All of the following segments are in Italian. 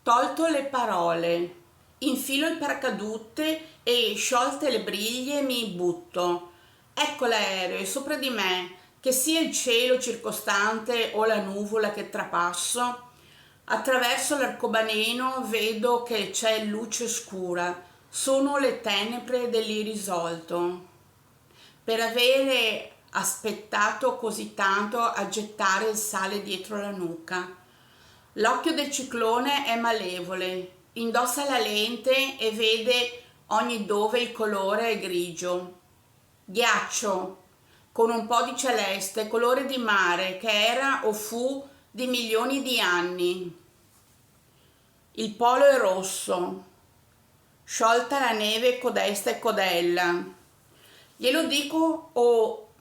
Tolto le parole, infilo il paracadute e sciolte le briglie mi butto. Ecco l'aereo sopra di me, che sia il cielo circostante o la nuvola che trapasso. Attraverso l'arcobaleno vedo che c'è luce scura, sono le tenebre dell'irrisolto. Per avere aspettato così tanto a gettare il sale dietro la nuca. L'occhio del ciclone è malevole, indossa la lente e vede ogni dove il colore è grigio. Ghiaccio, con un po' di celeste, colore di mare che era o fu di milioni di anni. Il polo è rosso, sciolta la neve codesta e codella. Glielo dico o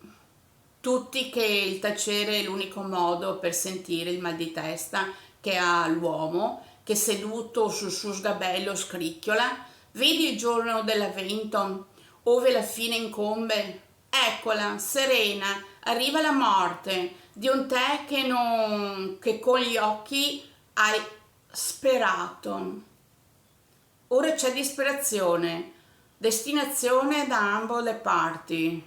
tutti che il tacere è l'unico modo per sentire il mal di testa che ha l'uomo che seduto sul suo sgabello scricchiola. Vedi il giorno dell'avvento, ove la fine incombe? Eccola, serena, arriva la morte di un te che con gli occhi hai sperato. Ora c'è disperazione, destinazione da ambo le parti,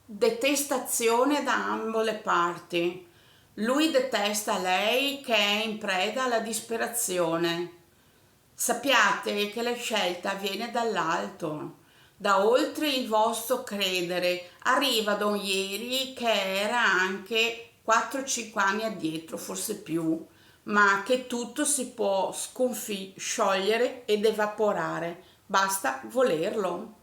detestazione da ambo le parti. Lui detesta lei che è in preda alla disperazione. Sappiate che la scelta viene dall'alto, da oltre il vostro credere, arriva da un ieri che era anche 4-5 anni addietro, forse più, ma che tutto si può sciogliere ed evaporare, basta volerlo.